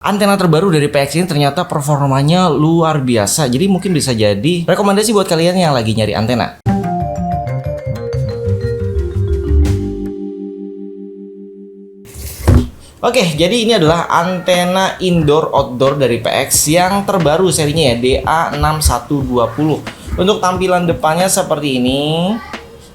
Antena terbaru dari PX ini ternyata performanya luar biasa. Jadi mungkin bisa jadi rekomendasi buat kalian yang lagi nyari antena. Oke, jadi ini adalah antena indoor-outdoor dari PX yang terbaru serinya ya, DA6120. Untuk tampilan depannya seperti ini.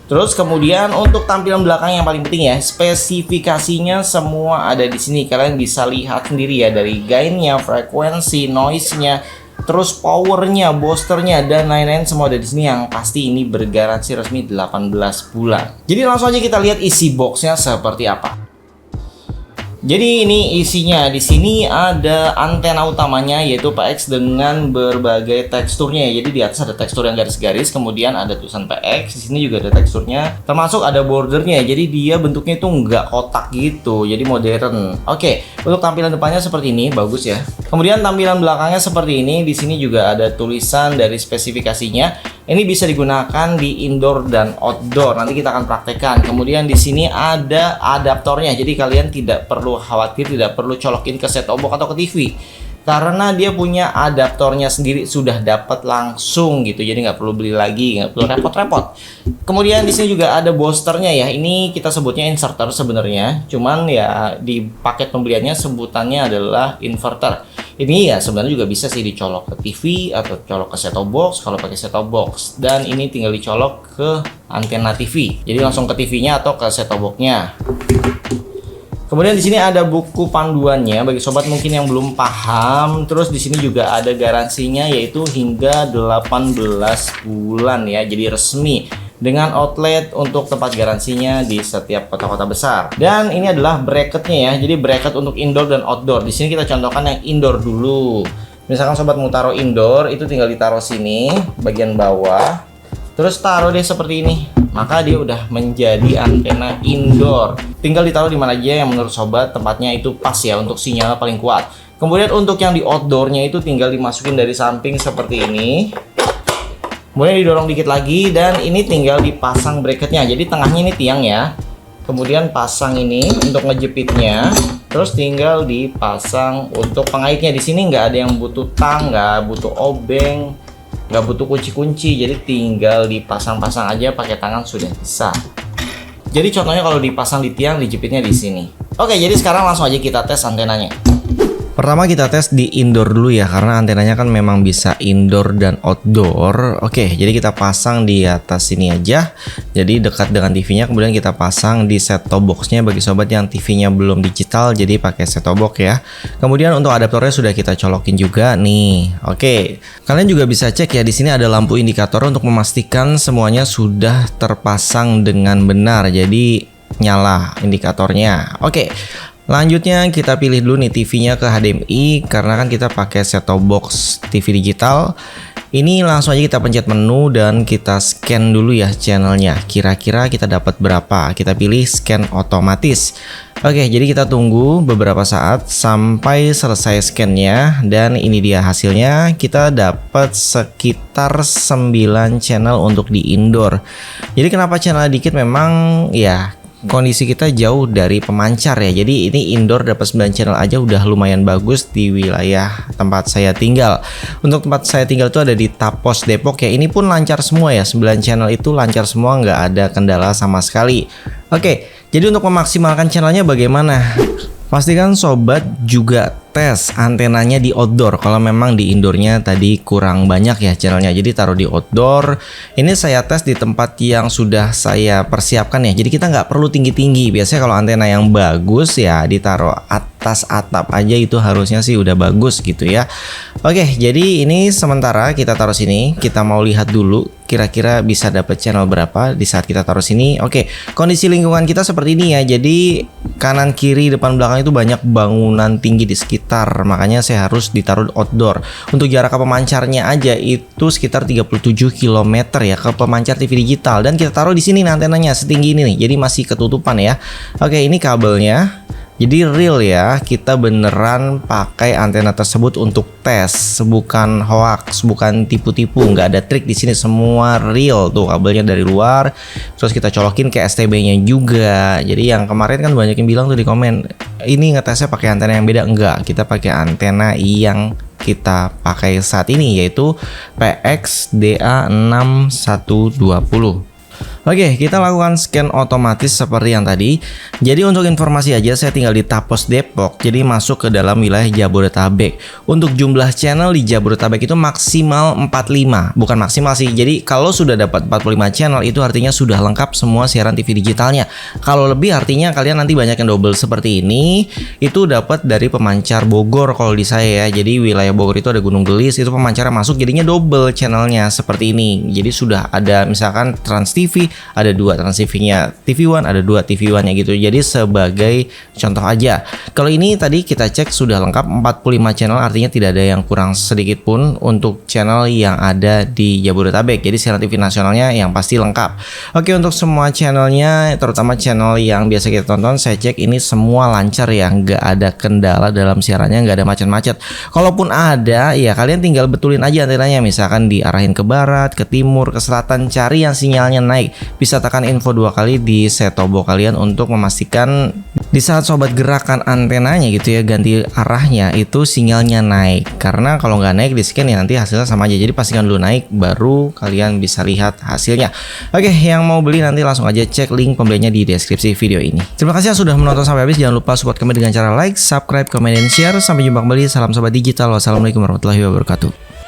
Terus kemudian untuk tampilan belakang yang paling penting ya, spesifikasinya semua ada di sini. Kalian bisa lihat sendiri ya, dari gainnya, frekuensi, noise-nya, terus powernya, boosternya, dan lain-lain semua ada di sini. Yang pasti ini bergaransi resmi 18 bulan. Jadi langsung aja kita lihat isi boxnya seperti apa. Jadi ini isinya, di sini ada antena utamanya yaitu PX dengan berbagai teksturnya ya. Jadi di atas ada tekstur yang garis-garis, kemudian ada tulisan PX. Di sini juga ada teksturnya, termasuk ada bordernya. Jadi dia bentuknya itu nggak kotak gitu, jadi modern. Oke, untuk tampilan depannya seperti ini, bagus ya. Kemudian tampilan belakangnya seperti ini. Di sini juga ada tulisan dari spesifikasinya. Ini bisa digunakan di indoor dan outdoor. Nanti kita akan praktekkan. Kemudian di sini ada adaptornya. Jadi kalian tidak perlu khawatir, tidak perlu colokin ke set-top box atau ke TV. Karena dia punya adaptornya sendiri, sudah dapat langsung gitu. Jadi nggak perlu beli lagi, nggak perlu repot-repot. Kemudian di sini juga ada boosternya ya. Ini kita sebutnya inverter sebenarnya. Cuman ya di paket pembeliannya sebutannya adalah inverter. Ini ya sebenarnya juga bisa sih dicolok ke TV atau colok ke set-top box kalau pakai set-top box. Dan ini tinggal dicolok ke antena TV. Jadi langsung ke TV-nya atau ke set-top box-nya. Kemudian di sini ada buku panduannya bagi sobat mungkin yang belum paham. Terus di sini juga ada garansinya yaitu hingga 18 bulan ya. Jadi resmi dengan outlet untuk tempat garansinya di setiap kota-kota besar. Dan ini adalah bracketnya ya. Jadi bracket untuk indoor dan outdoor. Di sini kita contohkan yang indoor dulu. Misalkan sobat mau taruh indoor, itu tinggal ditaruh sini bagian bawah. Terus taruh deh seperti ini. Maka dia udah menjadi antena indoor. Tinggal ditaruh di mana aja yang menurut sobat tempatnya itu pas ya untuk sinyal paling kuat. Kemudian untuk yang di outdoornya itu tinggal dimasukin dari samping seperti ini. Kemudian didorong dikit lagi dan ini tinggal dipasang bracketnya. Jadi tengahnya ini tiang ya. Kemudian pasang ini untuk ngejepitnya. Terus tinggal dipasang untuk pengaitnya. Di sini nggak ada yang butuh tang, nggak butuh obeng, nggak butuh kunci-kunci. Jadi tinggal dipasang-pasang aja pakai tangan sudah bisa. Jadi contohnya kalau dipasang di tiang, dijepitnya di sini. Oke, jadi sekarang langsung aja kita tes antenanya. Pertama kita tes di indoor dulu ya, karena antenanya kan memang bisa indoor dan outdoor. Oke, jadi kita pasang di atas sini aja. Jadi dekat dengan TV-nya, kemudian kita pasang di set-top box-nya bagi sobat yang TV-nya belum digital, jadi pakai set-top box ya. Kemudian untuk adaptornya sudah kita colokin juga nih. Oke, kalian juga bisa cek ya, di sini ada lampu indikator untuk memastikan semuanya sudah terpasang dengan benar. Jadi nyala indikatornya. Oke. Lanjutnya kita pilih dulu nih TV-nya ke HDMI karena kan kita pakai set-top box TV digital. Ini langsung aja kita pencet menu dan kita scan dulu ya channelnya. Kira-kira kita dapat berapa? Kita pilih scan otomatis. Oke, jadi kita tunggu beberapa saat sampai selesai scan-nya dan ini dia hasilnya. Kita dapat sekitar 9 channel untuk di indoor. Jadi kenapa channel dikit memang ya kondisi kita jauh dari pemancar ya. Jadi ini indoor dapat 9 channel aja udah lumayan bagus di wilayah tempat saya tinggal. Untuk tempat saya tinggal itu ada di Tapos Depok ya. Ini pun lancar semua ya. 9 channel itu lancar semua, nggak ada kendala sama sekali. Oke, jadi untuk memaksimalkan channelnya bagaimana? Pastikan sobat juga tes antenanya di outdoor. Kalau memang di indoornya tadi kurang banyak ya channelnya, jadi taruh di outdoor. Ini saya tes di tempat yang sudah saya persiapkan ya. Jadi kita nggak perlu tinggi-tinggi. Biasanya kalau antena yang bagus ya ditaruh atas atap aja, itu harusnya sih udah bagus gitu ya. Oke, jadi ini sementara kita taruh sini. Kita mau lihat dulu kira-kira bisa dapat channel berapa di saat kita taruh sini. Oke, kondisi lingkungan kita seperti ini ya. Jadi kanan kiri depan belakang itu banyak bangunan tinggi di sekitar, makanya saya harus ditaruh outdoor. Untuk jarak ke pemancarnya aja itu sekitar 37 km ya ke pemancar TV digital, dan kita taruh di sini antenanya setinggi ini nih, jadi masih ketutupan ya. Oke, ini kabelnya. Jadi real ya, kita beneran pakai antena tersebut untuk tes, bukan hoax, bukan tipu-tipu, nggak ada trik di sini, semua real tuh kabelnya dari luar. Terus kita colokin ke STB-nya juga. Jadi yang kemarin kan banyak yang bilang tuh di komen, ini ngetesnya pakai antena yang beda, enggak, kita pakai antena yang kita pakai saat ini yaitu PX DA6120. Oke, kita lakukan scan otomatis seperti yang tadi. Jadi untuk informasi aja, saya tinggal di Tapos Depok, jadi masuk ke dalam wilayah Jabodetabek. Untuk jumlah channel di Jabodetabek itu maksimal 45, bukan maksimal sih. Jadi kalau sudah dapat 45 channel itu artinya sudah lengkap semua siaran TV digitalnya. Kalau lebih artinya kalian nanti banyak yang double seperti ini. Itu dapat dari pemancar Bogor kalau di saya ya. Jadi wilayah Bogor itu ada Gunung Gelis, itu pemancarnya masuk jadinya double channelnya seperti ini. Jadi sudah ada misalkan Trans TV, ada 2 Trans TV-nya TV One, ada 2 TV One-nya gitu. Jadi sebagai contoh aja. Kalau ini tadi kita cek sudah lengkap 45 channel, artinya tidak ada yang kurang sedikit pun untuk channel yang ada di Jabodetabek. Jadi siaran TV nasionalnya yang pasti lengkap. Oke, untuk semua channelnya, terutama channel yang biasa kita tonton, saya cek ini semua lancar ya, nggak ada kendala dalam siarannya, nggak ada macet-macet. Kalaupun ada, ya kalian tinggal betulin aja antenanya, misalkan diarahin ke barat, ke timur, ke selatan, cari yang sinyalnya naik. Bisa tekan info 2 kali di setobo kalian untuk memastikan di saat sobat gerakan antenanya gitu ya, ganti arahnya itu sinyalnya naik. Karena kalau nggak naik di scan ya nanti hasilnya sama aja. Jadi pastikan dulu naik baru kalian bisa lihat hasilnya. Oke, yang mau beli nanti langsung aja cek link pembeliannya di deskripsi video ini. Terima kasih sudah menonton sampai habis. Jangan lupa support kami dengan cara like, subscribe, komen, dan share. Sampai jumpa kembali. Salam sobat digital. Wassalamualaikum warahmatullahi wabarakatuh.